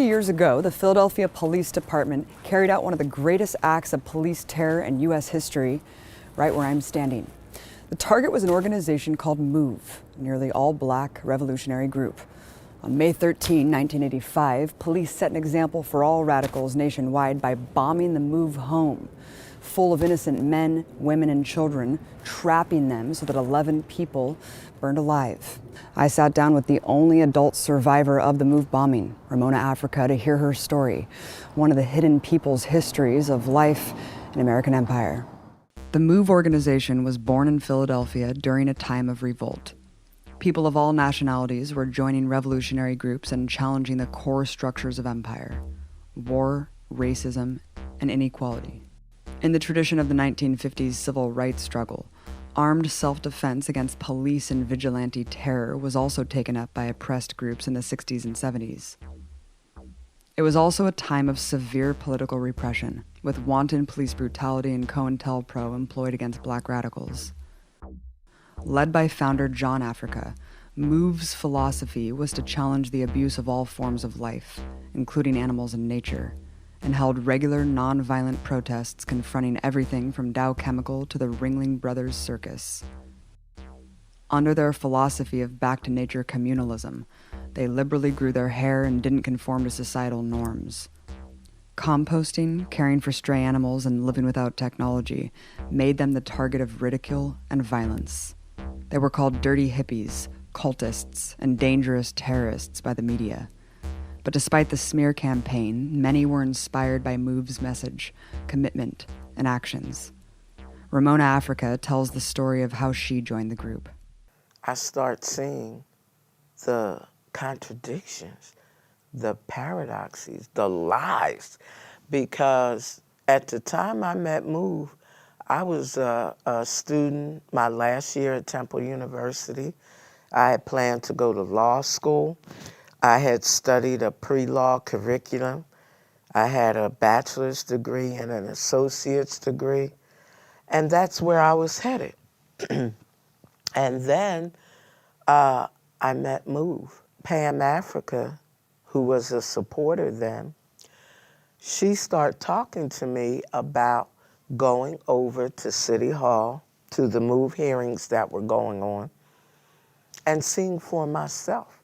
Years ago, the Philadelphia Police Department carried out one of the greatest acts of police terror in U.S. history, right where I'm standing. The target was an organization called MOVE, a nearly all-black revolutionary group. On May 13, 1985, police set an example for all radicals nationwide by bombing the MOVE home, full of innocent men, women, and children, trapping them so that 11 people burned alive. I sat down with the only adult survivor of the MOVE bombing, Ramona Africa, to hear her story, one of the hidden people's histories of life in American empire. The MOVE organization was born in Philadelphia during a time of revolt. People of all nationalities were joining revolutionary groups and challenging the core structures of empire: war, racism, and inequality. In the tradition of the 1950s civil rights struggle, armed self-defense against police and vigilante terror was also taken up by oppressed groups in the 60s and 70s. It was also a time of severe political repression, with wanton police brutality and COINTELPRO employed against black radicals. Led by founder John Africa, MOVE's philosophy was to challenge the abuse of all forms of life, including animals and nature, and held regular non-violent protests confronting everything from Dow Chemical to the Ringling Brothers Circus. Under their philosophy of back-to-nature communalism, they liberally grew their hair and didn't conform to societal norms. Composting, caring for stray animals, and living without technology made them the target of ridicule and violence. They were called dirty hippies, cultists, and dangerous terrorists by the media. But despite the smear campaign, many were inspired by MOVE's message, commitment, and actions. Ramona Africa tells the story of how she joined the group. I start seeing the contradictions, the paradoxes, the lies, because at the time I met MOVE, I was a student my last year at Temple University. I had planned to go to law school. I had studied a pre-law curriculum. I had a bachelor's degree and an associate's degree, and that's where I was headed. And then I met MOVE. Pam Africa, who was a supporter then, she started talking to me about going over to City Hall, to the MOVE hearings that were going on, and seeing for myself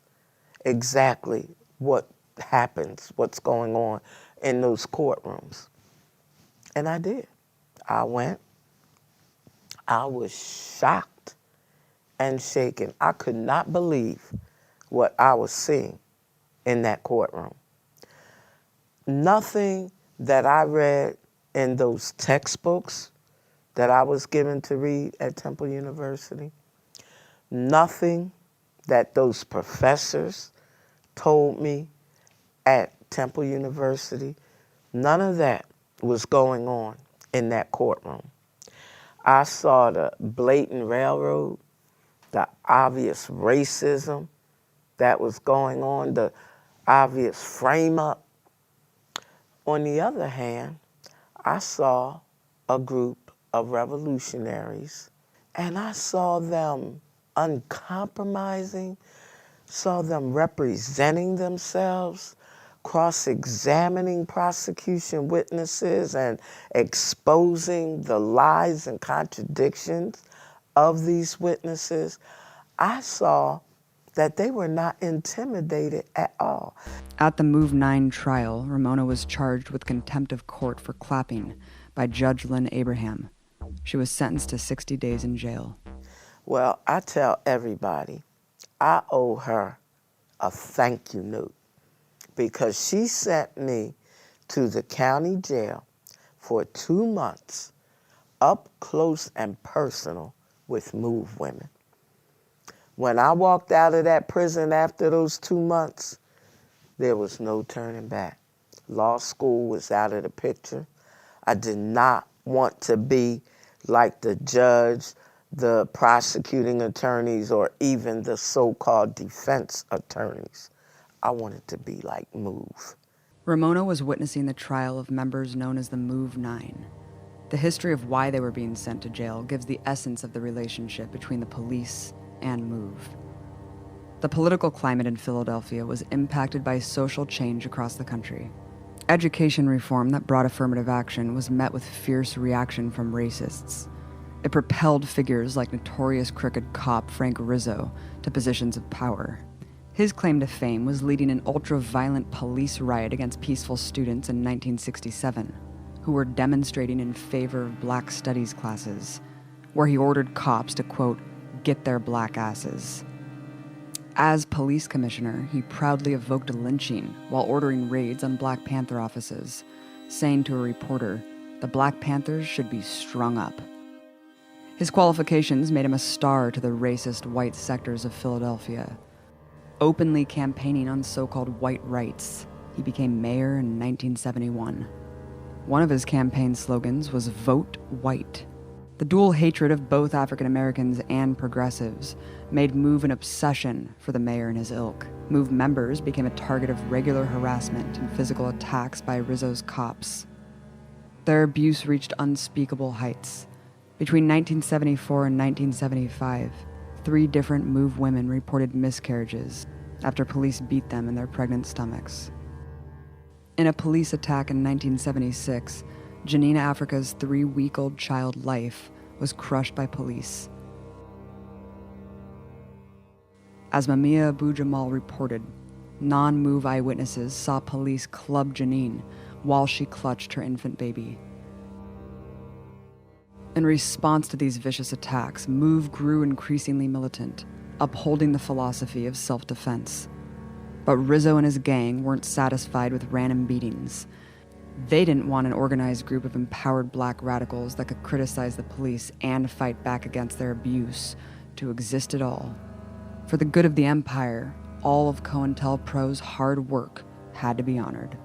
exactly what happens, what's going on in those courtrooms. And I did. I went. I was shocked and shaken. I could not believe what I was seeing in that courtroom. Nothing that I read in those textbooks that I was given to read at Temple University, nothing that those professors told me at Temple University, none of that was going on in that courtroom. I saw the blatant railroad, the obvious racism that was going on, the obvious frame-up. On the other hand, I saw a group of revolutionaries, and I saw them uncompromising, saw them representing themselves, cross-examining prosecution witnesses and exposing the lies and contradictions of these witnesses. I saw that they were not intimidated at all. At the MOVE 9 trial, Ramona was charged with contempt of court for clapping by Judge Lynn Abraham. She was sentenced to 60 days in jail. Well, I tell everybody, I owe her a thank you note because she sent me to the county jail for 2 months, up close and personal with MOVE women. When I walked out of that prison after those 2 months, There was no turning back. Law school was out of the picture. I did not want to be like the judge, the prosecuting attorneys, or even the so-called defense attorneys. I wanted to be like Move. Ramona was witnessing the trial of members known as the Move Nine. The history of why they were being sent to jail gives the essence of the relationship between the police and Move. The political climate in Philadelphia was impacted by social change across the country. Education reform that brought affirmative action was met with fierce reaction from racists. It propelled figures like notorious crooked cop Frank Rizzo to positions of power. His claim to fame was leading an ultra-violent police riot against peaceful students in 1967, who were demonstrating in favor of black studies classes, where he ordered cops to, quote, get their black asses. As police commissioner, he proudly evoked a lynching while ordering raids on Black Panther offices, saying to a reporter, the Black Panthers should be strung up. His qualifications made him a star to the racist white sectors of Philadelphia. Openly campaigning on so-called white rights, he became mayor in 1971. One of his campaign slogans was "Vote White." The dual hatred of both African Americans and progressives made Move an obsession for the mayor and his ilk. Move members became a target of regular harassment and physical attacks by Rizzo's cops. Their abuse reached unspeakable heights. Between 1974 and 1975, 3 different Move women reported miscarriages after police beat them in their pregnant stomachs. In a police attack in 1976, Janina Africa's 3-week-old child Life was crushed by police. As Mamia Abu-Jamal reported, non-Move eyewitnesses saw police club Janine while she clutched her infant baby. In response to these vicious attacks, Move grew increasingly militant, upholding the philosophy of self-defense. But Rizzo and his gang weren't satisfied with random beatings. They didn't want an organized group of empowered black radicals that could criticize the police and fight back against their abuse to exist at all. For the good of the empire, all of COINTELPRO's hard work had to be honored.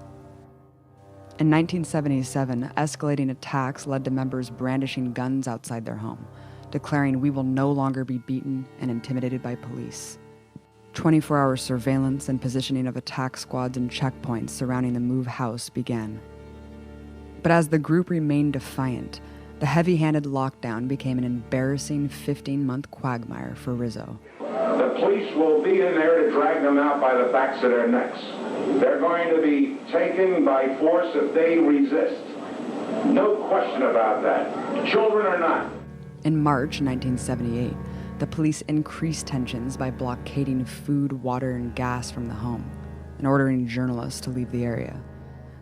In 1977, escalating attacks led to members brandishing guns outside their home, declaring we will no longer be beaten and intimidated by police. 24-hour surveillance and positioning of attack squads and checkpoints surrounding the Move house began. But as the group remained defiant, the heavy-handed lockdown became an embarrassing 15-month quagmire for Rizzo. The police will be in there to drag them out by the backs of their necks. They're going to be taken by force if they resist. No question about that. Children or not. In March 1978, the police increased tensions by blockading food, water, and gas from the home and ordering journalists to leave the area.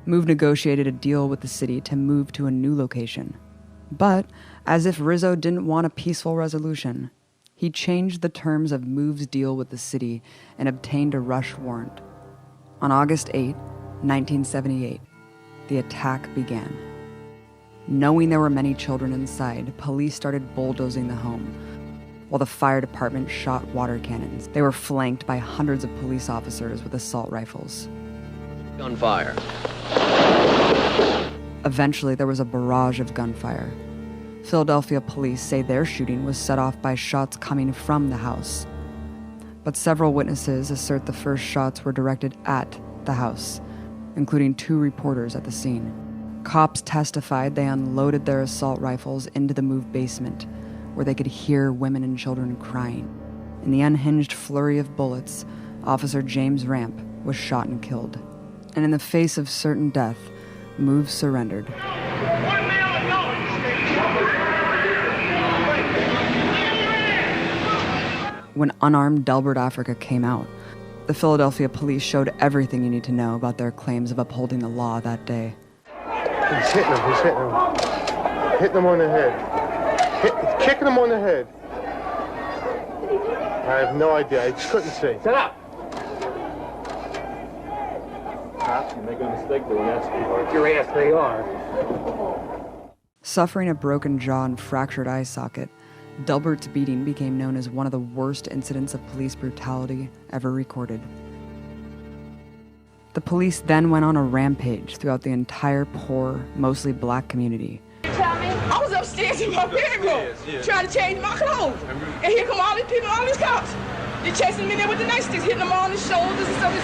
Move negotiated a deal with the city to move to a new location. But, as if Rizzo didn't want a peaceful resolution, he changed the terms of Move's deal with the city and obtained a rush warrant. On August 8, 1978, the attack began. Knowing there were many children inside, police started bulldozing the home, while the fire department shot water cannons. They were flanked by hundreds of police officers with assault rifles. Gunfire. Eventually, there was a barrage of gunfire. Philadelphia police say their shooting was set off by shots coming from the house. But several witnesses assert the first shots were directed at the house, including 2 reporters at the scene. Cops testified they unloaded their assault rifles into the Move basement, where they could hear women and children crying. In the unhinged flurry of bullets, Officer James Ramp was shot and killed. And in the face of certain death, Move surrendered. When Unarmed Delbert Africa came out, the Philadelphia police showed everything you need to know about their claims of upholding the law that day. He's hitting him, Hitting him on the head. Kicking him on the head. I have no idea, I just couldn't see. Sit up! Cops, you make a mistake, they'll ask you. Your ass, they are. Suffering a broken jaw and fractured eye socket, Delbert's beating became known as one of the worst incidents of police brutality ever recorded. The police then went on a rampage throughout the entire poor, mostly black community. I was upstairs in my bedroom trying to change my clothes. And here come all these people, all these cops. They're chasing me there with the nightsticks, hitting them on the shoulders and stuff.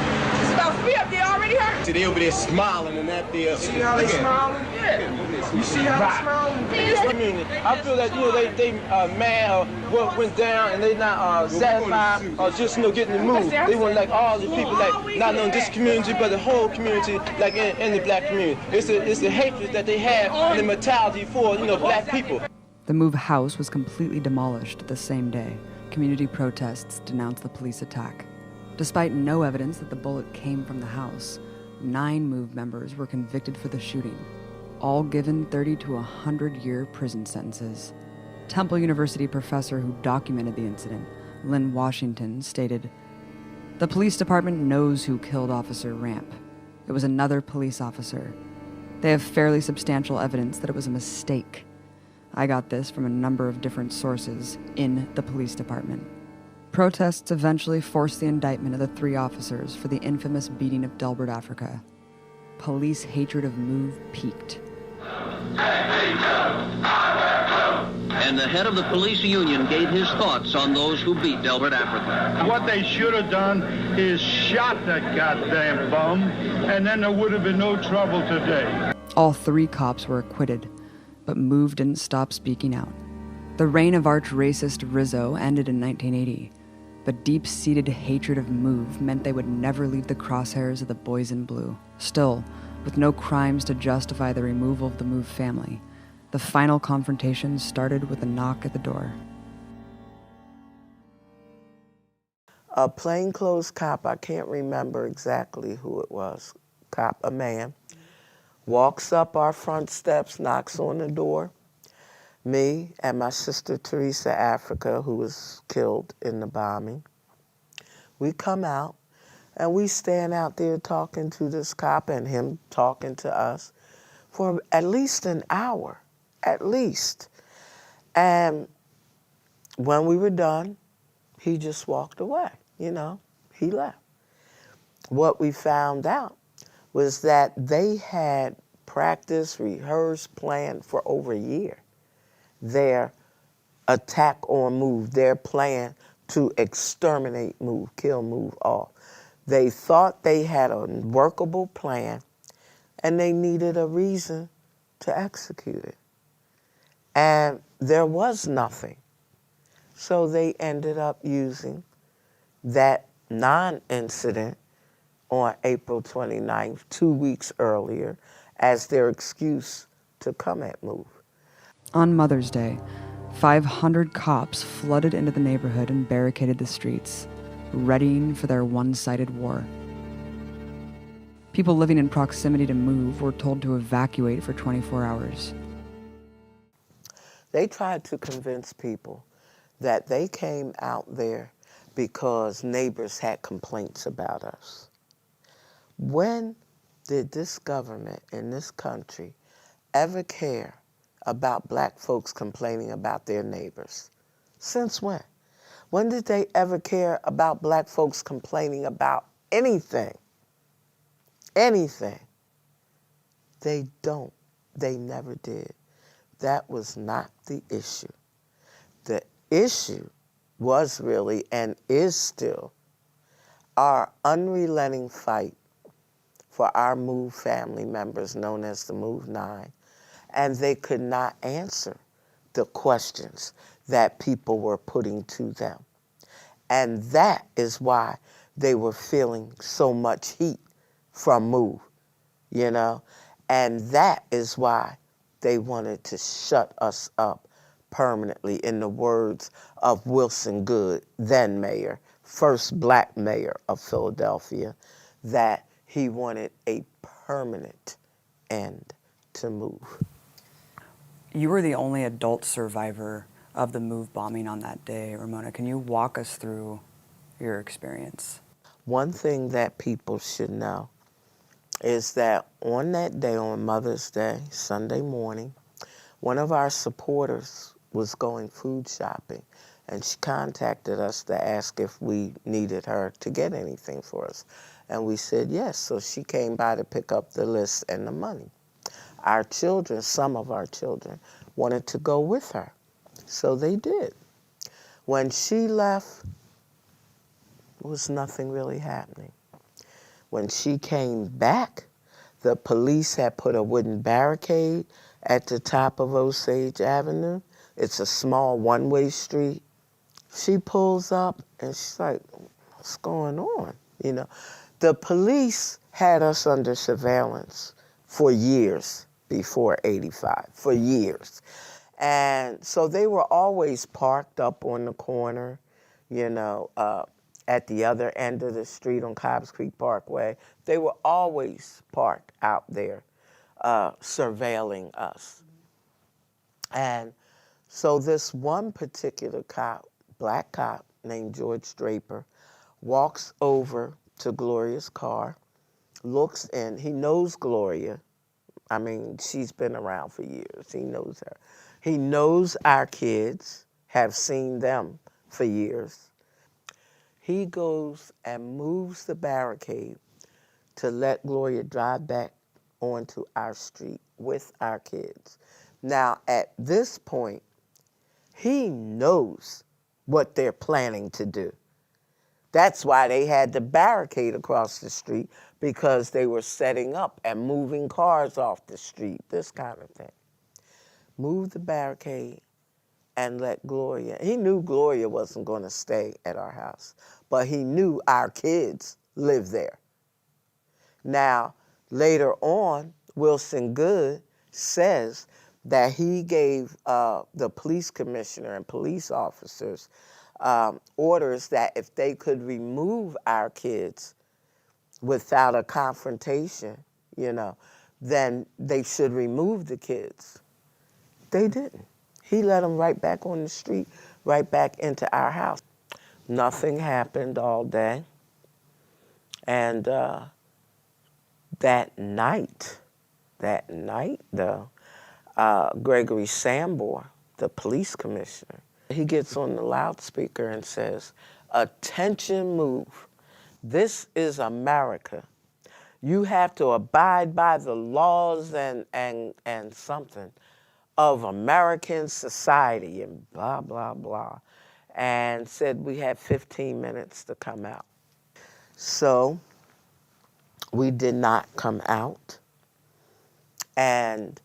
It's about 3 of them, they already hurt. See, they over there smiling and that there. See how they smiling? Yeah. You see how they smiling? I feel that, they mad or what went down and they not satisfied or just, getting the move. They want like all the people, like not only this community, but the whole community, like in the black community. It's the hatred that they have and the mentality for, black people. The MOVE house was completely demolished the same day. Community protests denounced the police attack. Despite no evidence that the bullet came from the house, 9 MOVE members were convicted for the shooting, all given 30 to 100-year prison sentences. Temple University professor who documented the incident, Lynn Washington, stated, "The police department knows who killed Officer Ramp. It was another police officer. They have fairly substantial evidence that it was a mistake. I got this from a number of different sources in the police department." Protests eventually forced the indictment of the 3 officers for the infamous beating of Delbert, Africa. Police hatred of MOVE peaked. And the head of the police union gave his thoughts on those who beat Delbert, Africa. What they should have done is shot that goddamn bum, and then there would have been no trouble today. All 3 cops were acquitted, but MOVE didn't stop speaking out. The reign of arch-racist Rizzo ended in 1980, but deep-seated hatred of MOVE meant they would never leave the crosshairs of the boys in blue. Still, with no crimes to justify the removal of the MOVE family, the final confrontation started with a knock at the door. A plainclothes cop, I can't remember exactly who it was, a man, walks up our front steps, knocks on the door. Me and my sister Teresa Africa, who was killed in the bombing, we come out and we stand out there talking to this cop and him talking to us for at least an hour, at least. And when we were done, he just walked away, he left. What we found out was that they had practiced, rehearsed, planned for over a year their attack on MOVE, their plan to exterminate MOVE, kill MOVE off. They thought they had a workable plan and they needed a reason to execute it. And there was nothing. So they ended up using that non-incident on April 29th, 2 weeks earlier, as their excuse to come at MOVE. On Mother's Day, 500 cops flooded into the neighborhood and barricaded the streets, readying for their one-sided war. People living in proximity to MOVE were told to evacuate for 24 hours. They tried to convince people that they came out there because neighbors had complaints about us. When did this government in this country ever care about black folks complaining about their neighbors? Since when? When did they ever care about black folks complaining about anything? Anything. They don't. They never did. That was not the issue. The issue was really and is still our unrelenting fight for our MOVE family members known as the MOVE 9. And they could not answer the questions that people were putting to them. And that is why they were feeling so much heat from MOVE, And that is why they wanted to shut us up permanently, in the words of Wilson Goode, then mayor, first black mayor of Philadelphia, that he wanted a permanent end to MOVE. You were the only adult survivor of the MOVE bombing on that day, Ramona. Can you walk us through your experience? One thing that people should know is that on that day, on Mother's Day, Sunday morning, one of our supporters was going food shopping, and she contacted us to ask if we needed her to get anything for us. And we said yes. So she came by to pick up the list and the money. Our children, some of our children, wanted to go with her. So they did. When she left, there was nothing really happening. When she came back, the police had put a wooden barricade at the top of Osage Avenue. It's a small one-way street. She pulls up and she's like, what's going on? You know, the police had us under surveillance for years before '85, for years. And so they were always parked up on the corner, you know, at the other end of the street on Cobbs Creek Parkway. They were always parked out there surveilling us. And so this one particular cop, black cop named George Draper, walks over to Gloria's car, looks in. He knows Gloria. I mean, she's been around for years. He knows her. He knows our kids, have seen them for years. He goes and moves the barricade to let Gloria drive back onto our street with our kids. Now, at this point, he knows what they're planning to do. That's why they had the barricade across the street, because they were setting up and moving cars off the street, this kind of thing. Move the barricade and let Gloria. He knew Gloria wasn't going to stay at our house, but he knew our kids lived there. Now, later on, Wilson Good says that he gave the police commissioner and police officers orders that if they could remove our kids without a confrontation, you know, then they should remove the kids. They didn't. He let them right back on the street, right back into our house. Nothing happened all day. And that night, though, Gregory Sambor, the police commissioner, he gets on the loudspeaker and says, "Attention, move. This is America. You have to abide by the laws and something of American society," and blah, blah, blah. And said we had 15 minutes to come out. So we did not come out. And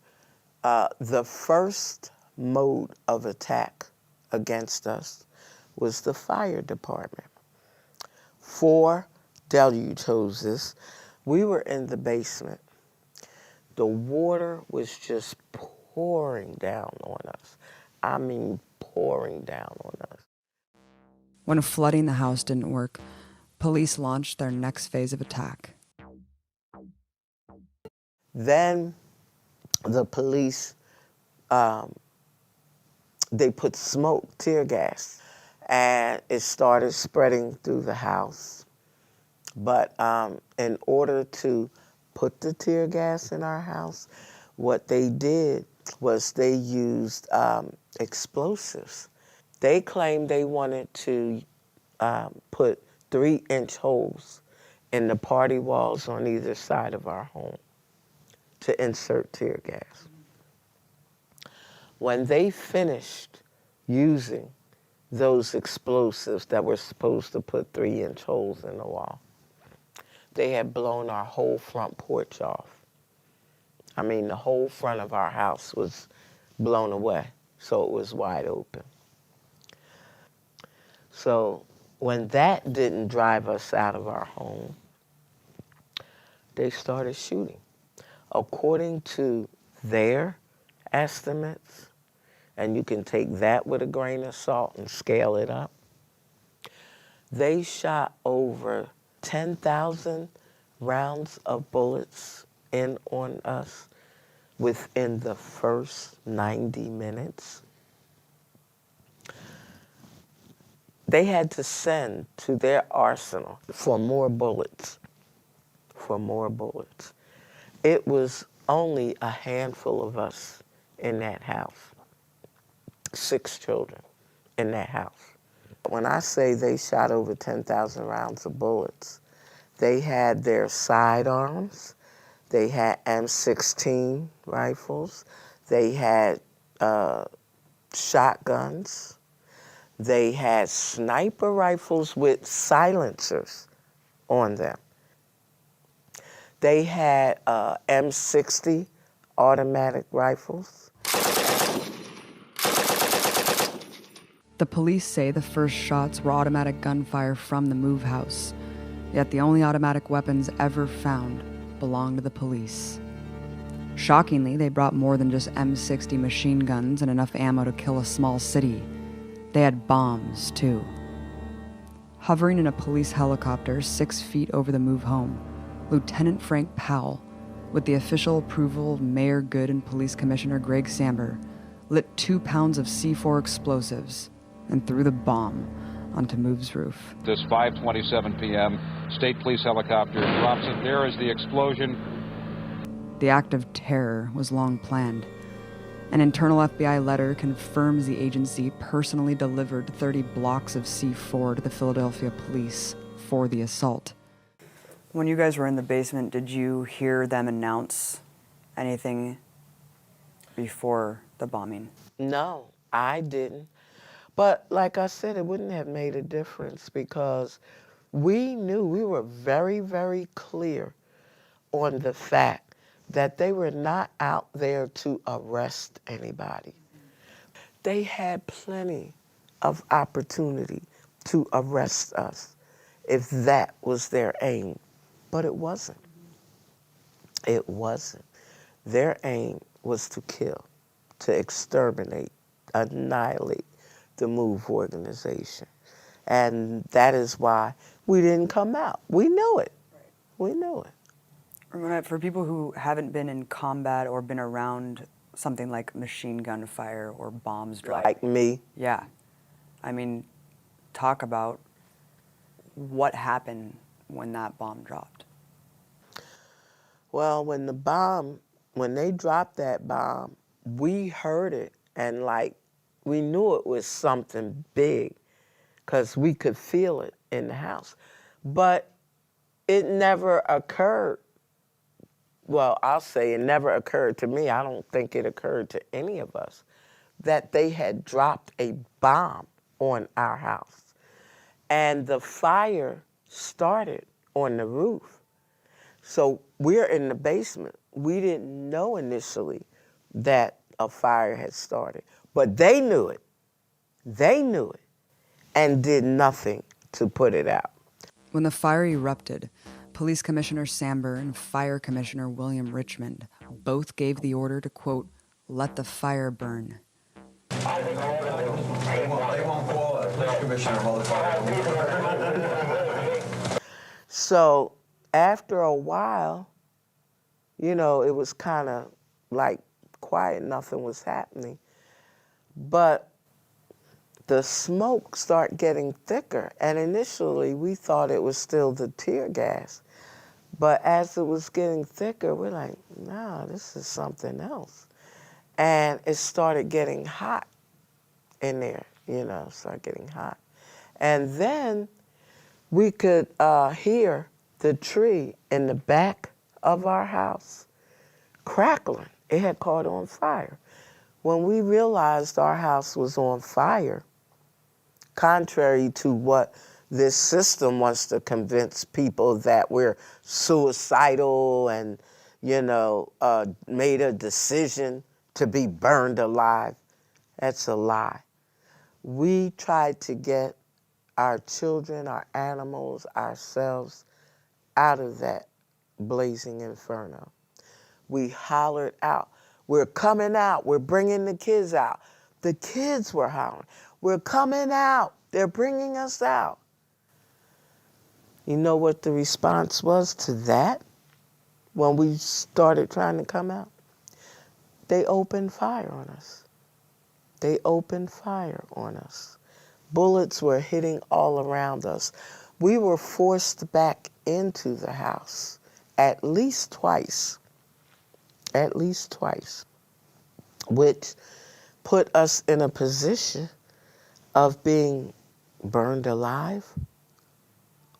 the first mode of attack against us was the fire department. 4 deluge hoses. We were in the basement. The water was just pouring down on us. I mean, pouring down on us. When flooding the house didn't work, police launched their next phase of attack. Then the police, they put smoke, tear gas, and it started spreading through the house. But in order to put the tear gas in our house, what they did was they used explosives. They claimed they wanted to put 3-inch holes in the party walls on either side of our home to insert tear gas. When they finished using those explosives that were supposed to put 3-inch holes in the wall, they had blown our whole front porch off. I mean, the whole front of our house was blown away, so it was wide open. So when that didn't drive us out of our home, they started shooting. According to their estimates, and you can take that with a grain of salt and scale it up, they shot over 10,000 rounds of bullets in on us within the first 90 minutes. They had to send to their arsenal for more bullets, It was only a handful of us in that house, 6 children in that house. When I say they shot over 10,000 rounds of bullets, They had their sidearms. They had M16 rifles. They had shotguns. They had sniper rifles with silencers on them. They had M60 automatic rifles. The police say the first shots were automatic gunfire from the move house, yet the only automatic weapons ever found belonged to the police. Shockingly, they brought more than just M60 machine guns and enough ammo to kill a small city. They had bombs, too. Hovering in a police helicopter 6 feet over the move home, Lieutenant Frank Powell, with the official approval of Mayor Good and Police Commissioner Greg Samber, lit 2 pounds of C4 explosives and threw the bomb onto Move's roof. This 5:27 p.m., State Police helicopter drops it. There is the explosion. The act of terror was long planned. An internal FBI letter confirms the agency personally delivered 30 blocks of C4 to the Philadelphia police for the assault. When you guys were in the basement, did you hear them announce anything before the bombing? No, I didn't. But like I said, it wouldn't have made a difference because we knew, we were very, very clear on the fact that they were not out there to arrest anybody. They had plenty of opportunity to arrest us if that was their aim, but it wasn't. It wasn't. Their aim was to kill, to exterminate, annihilate the MOVE organization. And that is why we didn't come out. We knew it. We knew it. For people who haven't been in combat or been around something like machine gun fire or bombs dropping. Like me. Yeah. I mean, talk about what happened when that bomb dropped. Well, when they dropped that bomb, we heard it and we knew it was something big because we could feel it in the house. But it never occurred. Well, I'll say it never occurred to me. I don't think it occurred to any of us that they had dropped a bomb on our house. And the fire started on the roof. So we're in the basement. We didn't know initially that a fire had started, but they knew it. They knew it and did nothing to put it out. When the fire erupted, Police Commissioner Samber and Fire Commissioner William Richmond both gave the order to, quote, let the fire burn. They won't call it. Police Commissioner, motherfucker. So after a while, it was kind of quiet, nothing was happening. But the smoke started getting thicker, and initially we thought it was still the tear gas. But as it was getting thicker, we're like, no, this is something else. And it started getting hot in there, started getting hot. And then we could hear the tree in the back of our house crackling. It had caught on fire. When we realized our house was on fire, contrary to what this system wants to convince people that we're suicidal and, made a decision to be burned alive, that's a lie. We tried to get our children, our animals, ourselves out of that blazing inferno. We hollered out, we're coming out, we're bringing the kids out. The kids were hollering, we're coming out, they're bringing us out. You know what the response was to that when we started trying to come out? They opened fire on us. They opened fire on us. Bullets were hitting all around us. We were forced back into the house at least twice, which put us in a position of being burned alive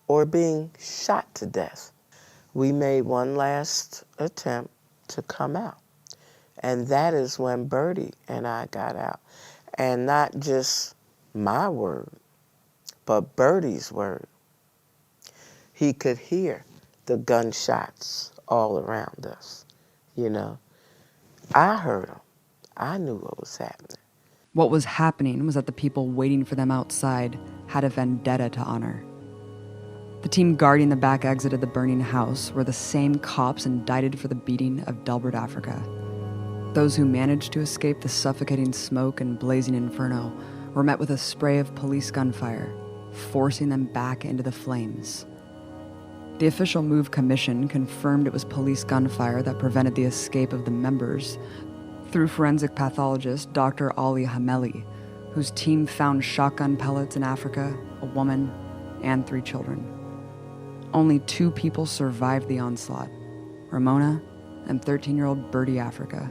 or being shot to death. We made one last attempt to come out. And that is when Bertie and I got out. And not just my word, but Bertie's word. He could hear the gunshots all around us, you know. I heard them. I knew what was happening. What was happening was that the people waiting for them outside had a vendetta to honor. The team guarding the back exit of the burning house were the same cops indicted for the beating of Delbert, Africa. Those who managed to escape the suffocating smoke and blazing inferno were met with a spray of police gunfire, forcing them back into the flames. The official MOVE commission confirmed it was police gunfire that prevented the escape of the members through forensic pathologist Dr. Ali Hameli, whose team found shotgun pellets in Africa, a woman, and 3 children. Only 2 people survived the onslaught, Ramona and 13-year-old Bertie Africa.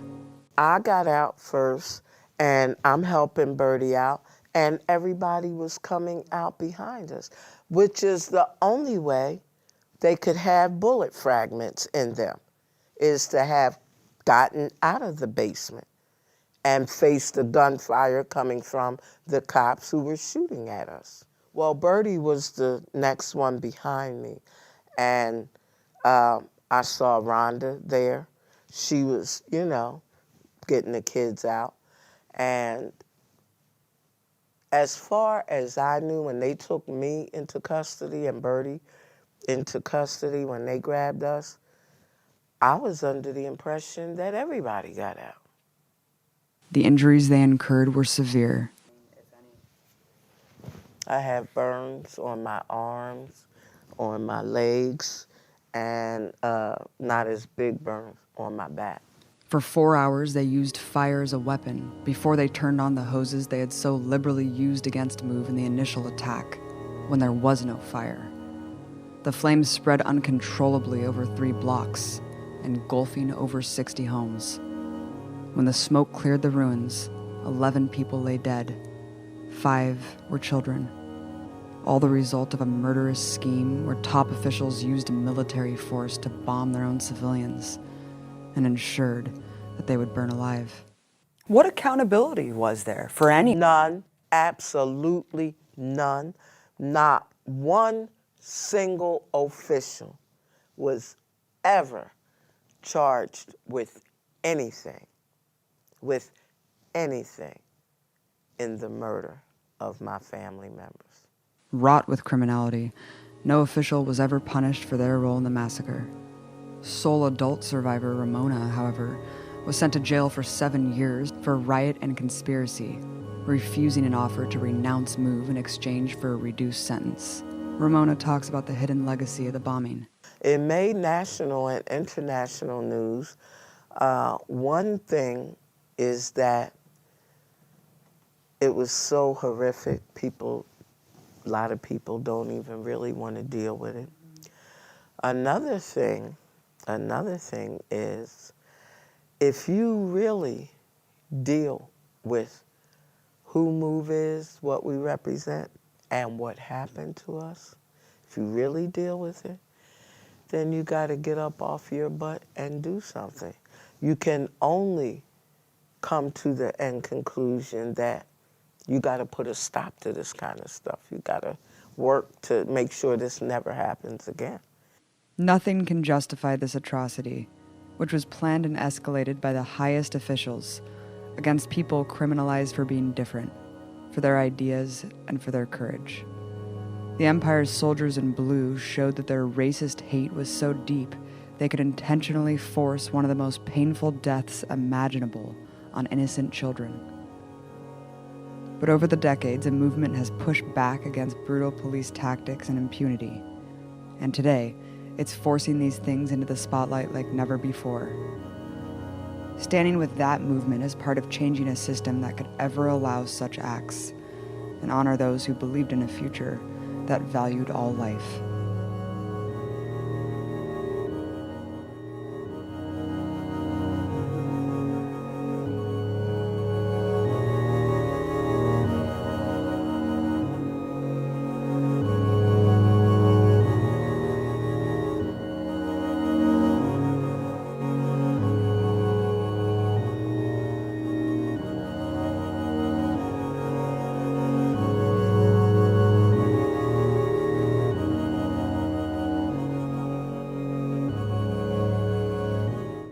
I got out first, and I'm helping Bertie out, and everybody was coming out behind us, which is the only way they could have bullet fragments in them, is to have gotten out of the basement and faced the gunfire coming from the cops who were shooting at us. Well, Bertie was the next one behind me, and I saw Rhonda there. She was, you know, getting the kids out. And as far as I knew, when they took me into custody and Bertie into custody, when they grabbed us, I was under the impression that everybody got out. The injuries they incurred were severe. I have burns on my arms, on my legs, and not as big burns on my back. For 4 hours, they used fire as a weapon before they turned on the hoses they had so liberally used against MOVE in the initial attack, when there was no fire. The flames spread uncontrollably over 3 blocks, engulfing over 60 homes. When the smoke cleared the ruins, 11 people lay dead. 5 were children. All the result of a murderous scheme where top officials used military force to bomb their own civilians and ensured that they would burn alive. What accountability was there for any? None, absolutely none. Not one single official was ever charged with anything in the murder of my family members. Wrought with criminality, no official was ever punished for their role in the massacre. Sole adult survivor Ramona, however, was sent to jail for 7 years for riot and conspiracy, refusing an offer to renounce MOVE in exchange for a reduced sentence. Ramona talks about the hidden legacy of the bombing. It made national and international news. One thing is that it was so horrific, a lot of people don't even really want to deal with it. Another thing is, if you really deal with who MOVE is, what we represent, and what happened to us, if you really deal with it, then you got to get up off your butt and do something. You can only come to the end conclusion that you got to put a stop to this kind of stuff. You got to work to make sure this never happens again. Nothing can justify this atrocity, which was planned and escalated by the highest officials against people criminalized for being different, for their ideas, and for their courage. The Empire's soldiers in blue showed that their racist hate was so deep they could intentionally force one of the most painful deaths imaginable on innocent children. But over the decades, a movement has pushed back against brutal police tactics and impunity. And today, it's forcing these things into the spotlight like never before. Standing with that movement is part of changing a system that could ever allow such acts and honor those who believed in a future that valued all life.